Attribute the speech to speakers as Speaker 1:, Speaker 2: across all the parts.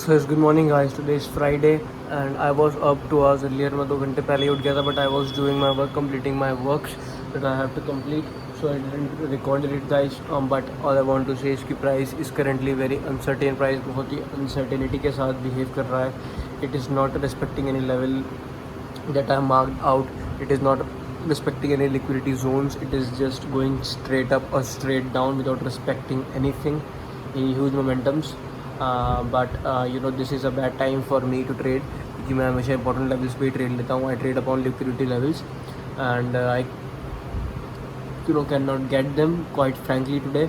Speaker 1: So yes, good morning guys. Today is Friday and I was up 2 hours earlier. मैं 2 घंटे पहले ही उठ गया था, but I was doing my work, completing my works that I have to complete. So I didn't record it guys. But all I want to say is कि price is currently very uncertain. Price बहुत ही uncertainty के साथ behave कर रहा है. It is not respecting any level that I marked out. It is not respecting any liquidity zones. It is just going straight up or straight down without respecting anything, any huge momentums. But this is a bad time for me to trade क्योंकि मैं हमेशा important levels पे ही trade लेता हूँ. I trade upon liquidity levels and I can not get them quite frankly today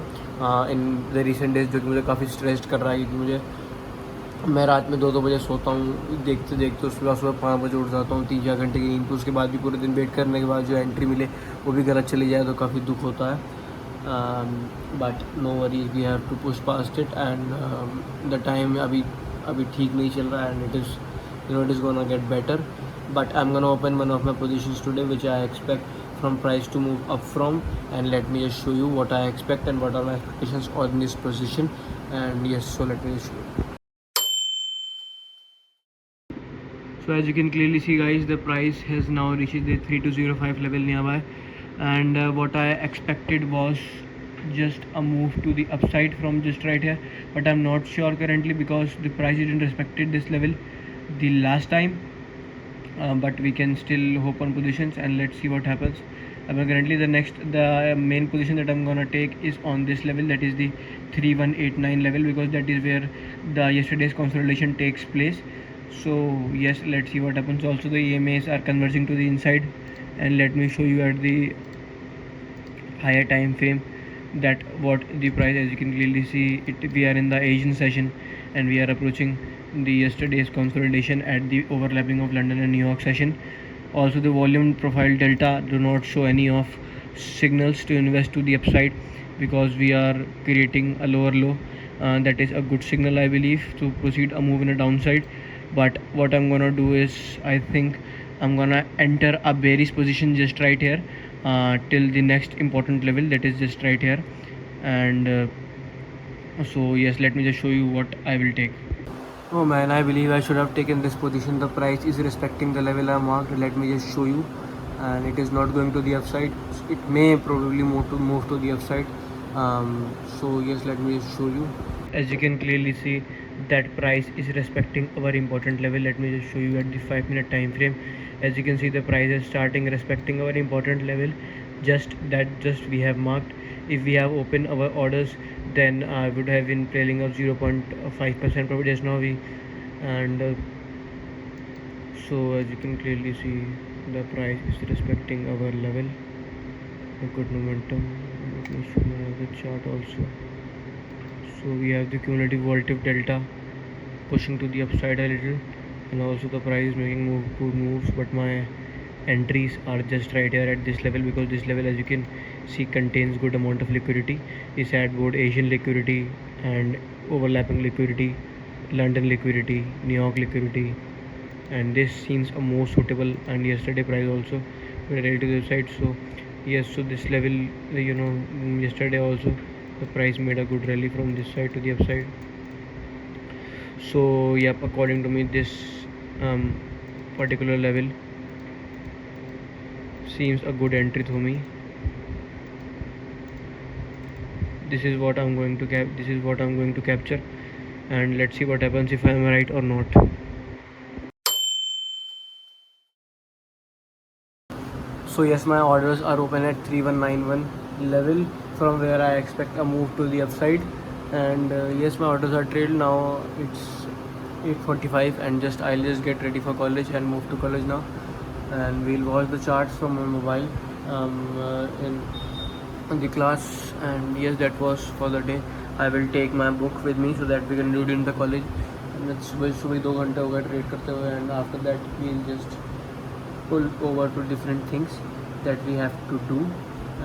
Speaker 1: in the recent days, जो कि मुझे काफ़ी स्ट्रेस्ड कर रहा है क्योंकि मैं रात में 2-2 बजे सोता हूँ, देखते देखते सुबह 5 बजे उठ जाता हूँ, 3-4 घंटे की नींद. तो उसके बाद भी पूरे दिन वेट करने के बाद जो एंट्री मिले वो भी गलत चली जाए तो काफ़ी दुख होता है. But no worries, we have to push past it and the time अभी ठीक नहीं चल रहा है and it is gonna get better. But I am gonna open one of my positions today which I expect from price to move up from, and let me just show you what I expect and what are my expectations on this position. And yes, so let me just show you. So as you can clearly see guys, the price has now reached the 3205 level nearby, and what I expected was just a move to the upside from just right here, but I'm not sure currently because the price didn't respected this level the last time. But we can still hope on positions and let's see what happens. But currently the main position that I'm gonna take is on this level, that is the 3189 level, because that is where the yesterday's consolidation takes place. So yes, let's see what happens. Also the EMAs are converging to the inside, and let me show you at the higher time frame that what the price, as you can clearly see it, we are in the Asian session and we are approaching the yesterday's consolidation at the overlapping of London and New York session. Also the volume profile delta do not show any of signals to invest to the upside because we are creating a lower low. That is a good signal I believe to proceed a move in a downside. But what I'm gonna do is, I think I'm gonna enter a bearish position just right here till the next important level, that is just right here. And so yes, let me just show you what I will take. Oh man, I believe I should have taken this position. The price is respecting the level I marked. Let me just show you, and it is not going to the upside. It may probably move to the upside. So yes, let me just show you. As you can clearly see, that price is respecting our important level. Let me just show you at the 5-minute time frame. As you can see, the price is starting respecting our important level, just we have marked. If we have opened our orders, then I would have been trailing of 0.5% profit just now. So as you can clearly see, the price is respecting our level, a good momentum. Let me show you the chart also. So we have the cumulative volatility delta pushing to the upside a little, and also the price making good moves, but my entries are just right here at this level, because this level, as you can see, contains good amount of liquidity. This had both Asian liquidity and overlapping liquidity, London liquidity, New York liquidity, and this seems a more suitable, and yesterday price also relative side. So yes, so this level, yesterday also the price made a good rally from this side to the upside. So yep, according to me, this particular level seems a good entry to me. This is what I'm going to capture, and let's see what happens, if I am right or not. So yes, my orders are open at 3191 level, from where I expect a move to the upside. And yes, my orders are trailed now. It's 8:45 and I'll just get ready for college and move to college now, and we'll watch the charts from my mobile in the class. And yes, that was for the day. I will take my book with me so that we can read in the college. And it's सुबह 2 घंटे हो गए trade करते हुए, and after that we'll just pull over to different things that we have to do,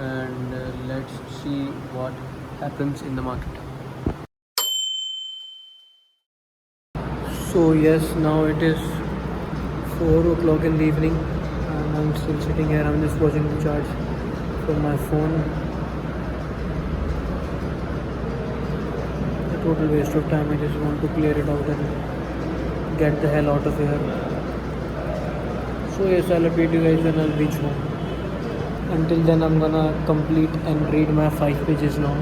Speaker 1: and let's see what happens in the market. So yes, now it is 4 o'clock in the evening and I'm still sitting here. I'm just watching the charts from my phone. A total waste of time. I just want to clear it out and get the hell out of here. So yes, I'll update you guys when I'll reach home. Until then, I'm gonna complete and read my 5 pages now,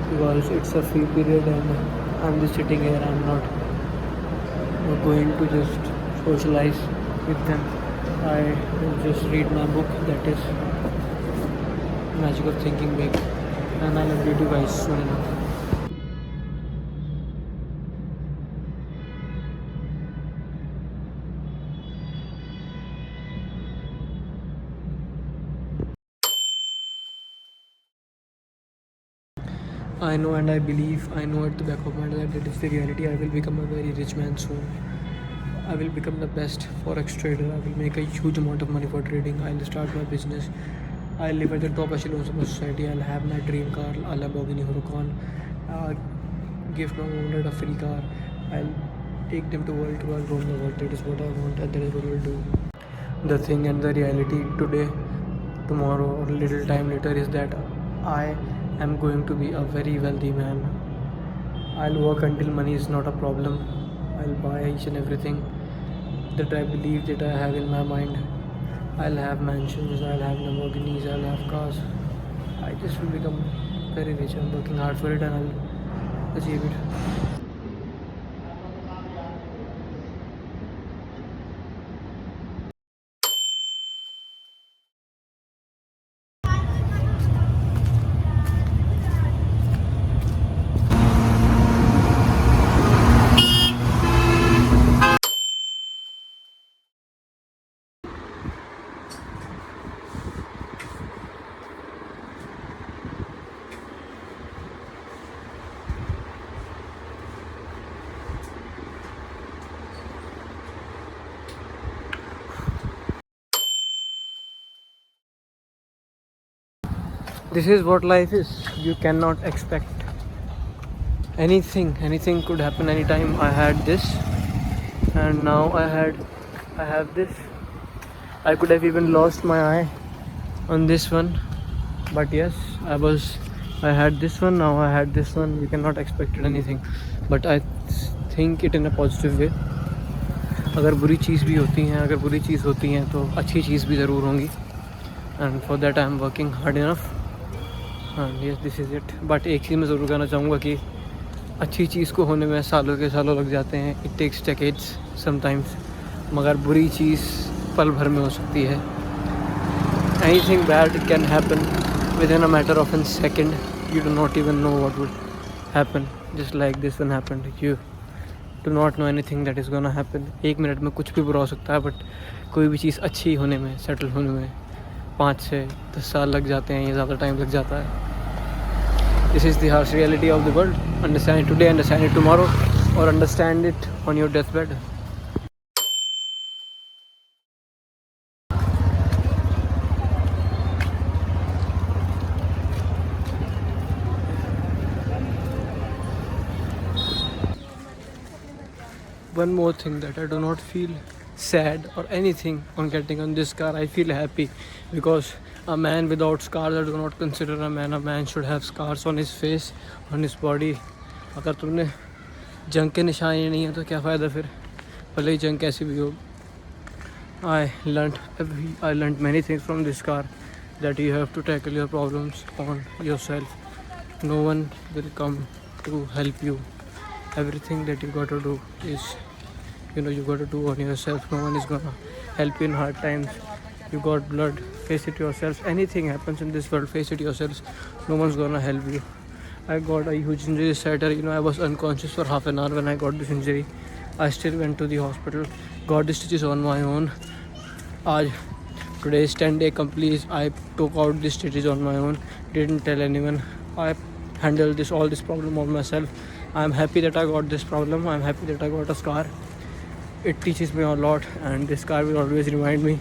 Speaker 1: because it's a free period and I'm just sitting here. I'm not going to just socialize with them. I will just read my book, that is Magic of Thinking Big, and I'll update you guys soon enough. I know and I believe, I know at the back of my mind that it is the reality. I will become a very rich man soon. I will become the best forex trader. I will make a huge amount of money for trading. I'll start my business. I'll live at the top echelons of my society. I'll have my dream car, a Lamborghini Huracan. Give my owner a free car. I'll take them to world tour, roam the world. That is what I want, and that is what I will do. The thing and the reality today, tomorrow, or a little time later is that I am going to be a very wealthy man. I'll work until money is not a problem. I'll buy each and everything that I believe that I have in my mind. I'll have mansions, I'll have Lamborghinis, I'll have cars. I just will become very rich. I'm working hard for it and I'll achieve it. This is what life is. You cannot expect anything. Anything could happen anytime. I had this, and now I have this. I could have even lost my eye on this one, but yes, I had this one. Now I had this one. You cannot expect anything, but I think it in a positive way. अगर बुरी चीज़ भी होती हैं, अगर बुरी चीज़ होती हैं तो अच्छी चीज़ भी ज़रूर होंगी. And for that I am working hard enough. And yes, this is it. But एक चीज़ मैं ज़रूर कहना चाहूँगा कि अच्छी चीज़ को होने में सालों के सालों लग जाते हैं. It takes decades sometimes. मगर बुरी चीज़ पल भर में हो सकती है. Anything bad can happen within a matter of a second. You do not even know what would happen. Just like this one happened. You do not know anything that is gonna happen. 1 minute में कुछ भी बुरा हो सकता है, but कोई भी चीज़ अच्छी होने में, सेटल होने में 5 से 10 साल लग जाते हैं, या ज़्यादा टाइम लग जाता है. This is the harsh reality of the world. Understand it today, understand it tomorrow, or understand it on your deathbed. One more thing, that I do not feel sad or anything on getting on this car. I feel happy because a man without scars, I do not consider a man. A man should have scars on his face, on his body. अगर तुमने जंग के निशान ही नहीं है तो क्या फ़ायदा फिर, भले ही जंग कैसी भी हो. I learned many things from this car, that you have to tackle your problems on yourself. No one will come to help you. Everything that you got to do is, you got to do on yourself. No one is gonna help you in hard times. You got blood, face it yourself. Anything happens in this world, face it yourself. No one's gonna help you. I got a huge injury Saturday. I was unconscious for half an hour when I got this injury. I still went to the hospital, got the stitches on my own. Today is 10-day complete. I took out the stitches on my own, didn't tell anyone. I handled all this problem on myself. I'm happy that I got this problem. I'm happy that I got a scar. It teaches me a lot, and this scar will always remind me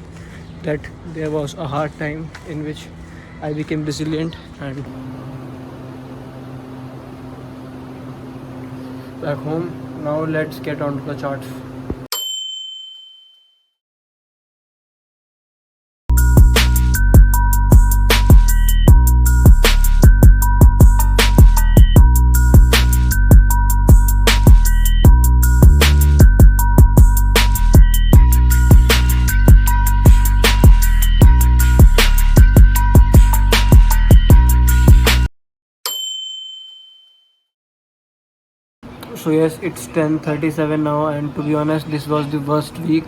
Speaker 1: that there was a hard time in which I became resilient. And back home, now let's get on to the charts. So yes, it's 10:37 now, and to be honest, this was the worst week,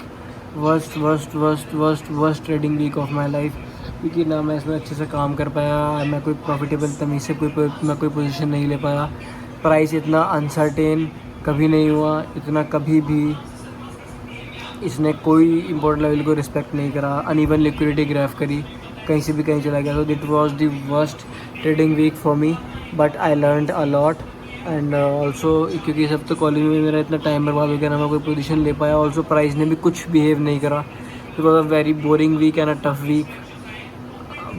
Speaker 1: worst trading week of my life. क्योंकि ना मैं इसमें अच्छे से काम कर पाया, मैं कोई प्रॉफिटेबल तमीज़ से मैं कोई पोजीशन नहीं ले पाया. प्राइस इतना अनसर्टेन कभी नहीं हुआ, इतना कभी भी इसने कोई इम्पोर्टेंट लेवल को रिस्पेक्ट नहीं करा. अनइवन लिक्विडिटी ग्राफ करी, कहीं से भी कहीं चला गया. तो it was the worst trading week for me, but I learned a lot. And also क्योंकि सब तो कॉलेज में मेरा इतना टाइम बर्बाद हो गया ना मैं कोई पोजीशन ले पाया. ऑल्सो प्राइस ने भी कुछ बिहेव नहीं करा. It was a very boring week and a tough week.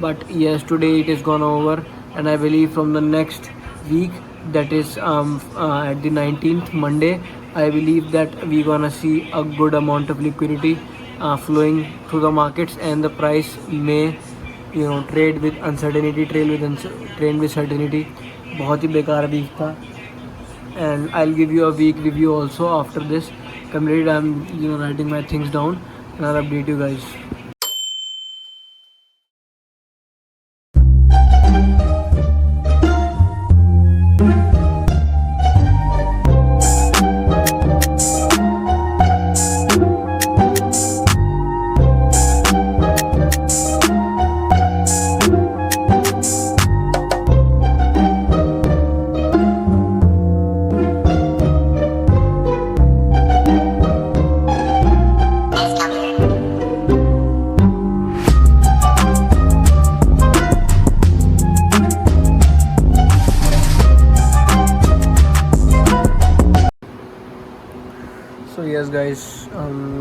Speaker 1: But yes, today it is gone over, and I believe from the next week, that is at the 19th Monday, I believe that we gonna see a good amount of liquidity flowing through the markets, and the price may trade with uncertainty, trade with certainty. बहुत ही बेकार week था, and I'll give you a week review also after this completed. I'm writing my things down, and I'll update you guys. So yes guys,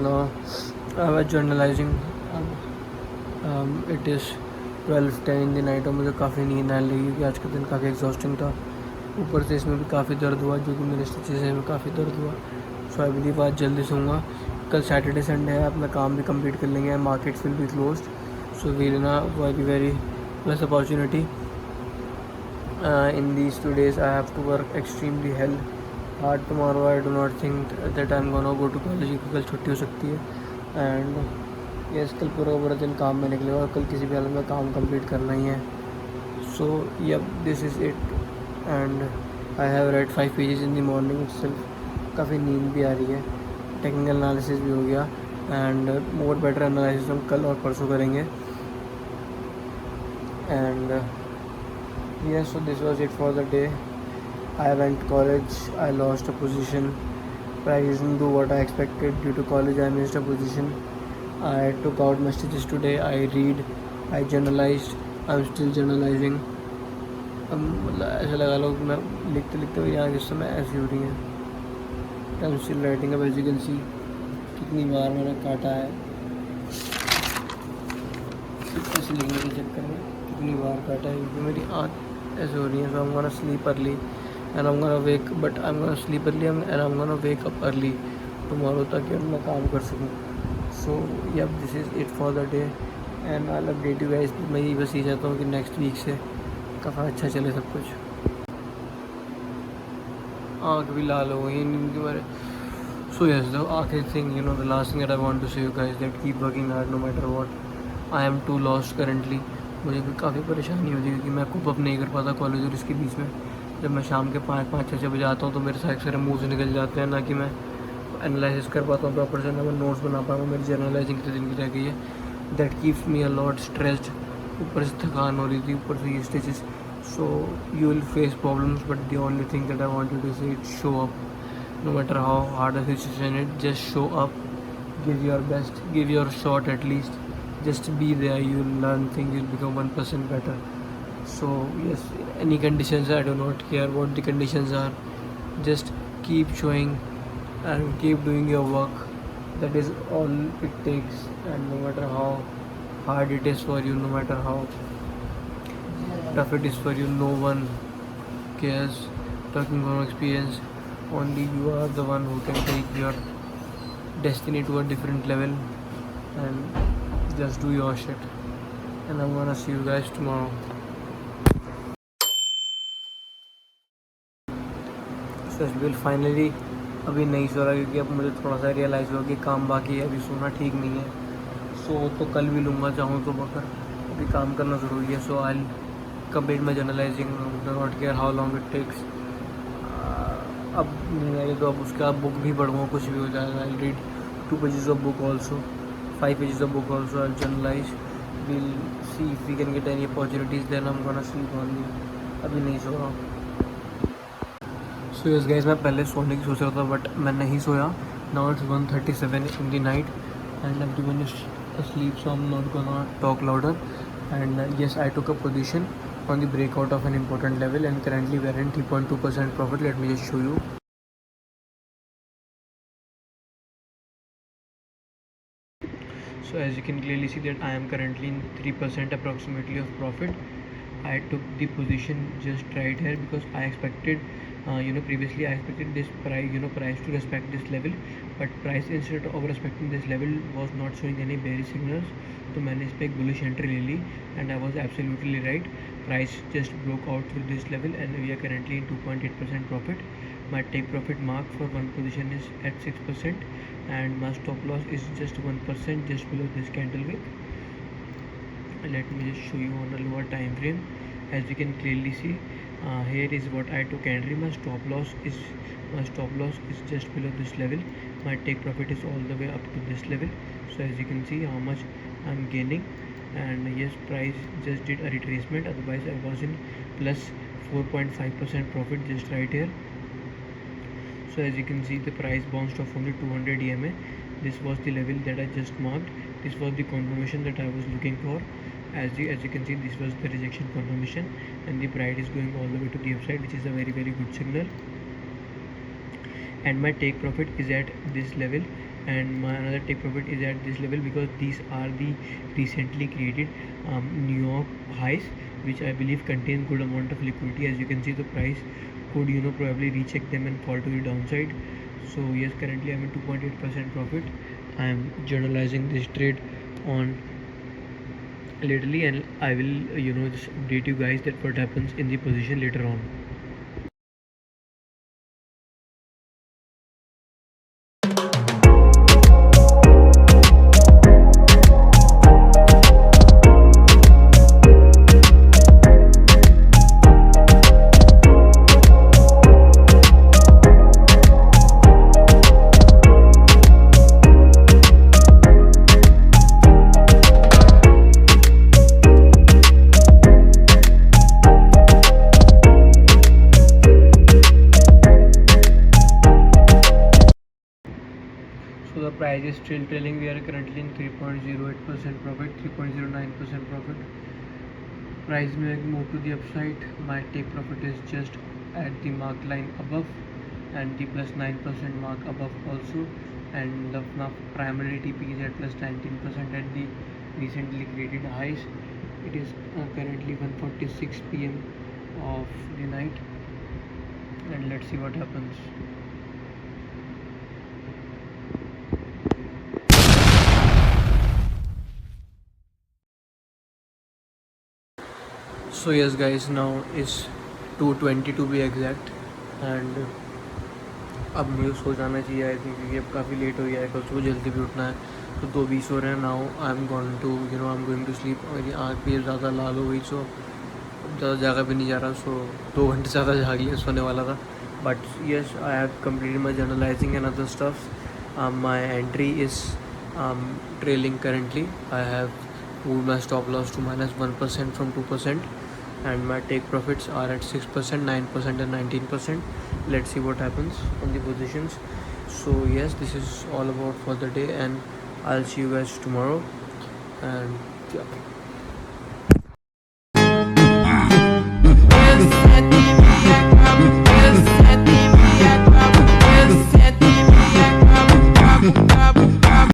Speaker 1: now I was journalizing. It is 12:10 in the night और मुझे काफ़ी नींद आने लगी क्योंकि आज का दिन काफ़ी एग्जॉस्टिंग था. ऊपर से इसमें भी काफ़ी दर्द हुआ, जो कि मेरे स्टिचेस में काफ़ी दर्द हुआ. सो आई बिलीव आज जल्दी सोऊंगा. कल सैटरडे संडे है, अपना काम भी कंप्लीट कर लेंगे. Markets will be closed, so we'll ना very plus opportunity. In these 2 days I have to work extremely hard. Tomorrow I do not think that I'm gonna go to college क्योंकि कल छुट्टी हो सकती है. एंड यस, कल पूरा दिन काम में निकलेगा और कल किसी भी हालत में काम कंप्लीट करना ही है. So yup, this is it. And I have read 5 pages in the morning itself. काफ़ी नींद भी आ रही है. टेक्निकल एनालिसिस भी हो गया, एंड मोर बेटर एनालिसिस हम कल और परसों करेंगे. And yes, so this was it for the day. I went to college, I lost a position. I didn't do what I expected. Due to college I missed a position. I took out my stitches today. I read, I journalized. I'm still journalizing. मतलब ऐसा लगा लो मैं लिखते लिखते हुए यहाँ किस समय ऐसी हो रही है. I'm still writing up, as you can see. कितनी बार मैंने काटा है ऐसे लिखने के चक्कर में, कितनी बार काटा है क्योंकि मेरी आँख ऐसे हो रही है. So I'm gonna sleep early and I'm gonna wake, but I'm gonna sleep early and I'm gonna wake up early tomorrow ताकि मैं काम कर सकूँ. So yep, this is it for the day and I'll update you guys. मैं ये बस ये चाहता हूँ कि नेक्स्ट वीक से काफ़ी अच्छा चले सब कुछ. आँख भी लाल हो गई नींद के बारे. So yes, the आखिरी thing, the last thing that I want to say you guys, that keep working hard no matter what. I am too lost currently. मुझे भी काफ़ी परेशानी होती है क्योंकि मैं कोप अप नहीं कर पाता कॉलेज और इसके बीच में. जब मैं शाम के 5-6 बजे आता हूँ तो मेरे सारे मूव से निकल जाते हैं, ना कि मैं एनालिसिस कर पाता हूँ प्रॉपर से, ना मैं नोट्स बना पाता हूँ. मेरी जर्नलाइजिंग कितने दिन की रह गई है. That keeps me a lot stressed. ऊपर से थकान हो रही थी, ऊपर से ये stitches. So you will face problems, but the only thing that I want you to say, it show up. No matter how hard the situation is, just show up, give your best, give your shot at least. Just be there, you'll learn things, you'll become 1% better. So yes, any conditions, I do not care what the conditions are. Just keep showing and keep doing your work. That is all it takes. And no matter how hard it is for you, no matter how tough it is for you, no one cares. Talking from experience, only you are the one who can take your destiny to a different level. And just do your shit. And I'm gonna see you guys tomorrow. So well, finally अभी नहीं सो रहा क्योंकि अब मुझे थोड़ा सा realise हुआ कि काम बाकी है, अभी सोना ठीक नहीं है. सो तो कल भी लूँगा चाहूँ तो, मगर अभी काम करना ज़रूरी है. So I complete my journalizing, do not care how long it takes. अब नहीं आएगी तो अब उसका बुक भी पढ़ूँगा, कुछ भी हो जाएगा. I read 2 pages of book also, 5 pages of book also. I'll journalize. We'll see if we can get any opportunities. Then I'm gonna sleep only. अभी नहीं सो रहा हूँ. सो यस गाइस, मैं पहले सोने की सोच रहा था बट मैं नहीं सोया. Now it's 1:37 in the night and everyone is asleep, so I'm not gonna talk louder. And yes, I took a position on the breakout of an important level and currently we are in 3.2% profit. Let me just show you. So as you can clearly see that I am currently in 3% approximately of profit. I took the position just right here because I expected, previously I expected this price to respect this level, but price instead of respecting this level was not showing any bearish signals. तो मैंने इस पर एक bullish entry ले ली and I was absolutely right. Price just broke out through this level and we are currently in 2.8% profit. My take profit mark for one position is at 6% and my stop loss is just 1% just below this candle wick. Let me just show you on a lower time frame. As you can clearly see, here is what I took entry. My stop loss is just below this level. My take profit is all the way up to this level. So as you can see how much I'm gaining. And yes, price just did a retracement, otherwise I was in plus 4.5% profit just right here. So as you can see, the price bounced off only 200 EMA. This was the level that I just marked. This was the confirmation that I was looking for. As you can see, this was the rejection confirmation and the price is going all the way to the upside, which is a very good signal. And my take profit is at this level and my another take profit is at this level because these are the recently created New York highs, which I believe contain good amount of liquidity. As you can see, the price could probably recheck them and fall to the downside. So yes, currently I'm in 2.8% profit. I am journalizing this trade on lately and I will just update you guys that what happens in the position later on. So the price is still trailing. We are currently in 3.08% profit, 3.09% profit. Price may move to the upside. My take profit is just at the mark line above and the plus 9% mark above also. And the primary TP is at plus 19% at the recently created highs. It is currently 1:46 p.m. of the night and let's see what happens. So yes guys, now is 2:20 to be exact and अब मुझे सो जाना चाहिए I think, क्योंकि अब काफ़ी late हो गया है, कल सुबह जल्दी भी उठना है. तो 2:20 हो रहे हैं. Now I am going to sleep. मेरी आँख भी ज़्यादा लाल हो गई, सो ज़्यादा जागा भी नहीं जा रहा. सो 2 घंटे ज़्यादा जाग लिया, सोने वाला था. But yes, I have completed my journalising and other stuff. My entry is trailing currently. I have moved my stop loss to -1% from 2%. And my take profits are at 6%, 9% and 19%. Let's see what happens on the positions. So yes, this is all about for the day and I'll see you guys tomorrow. And yeah.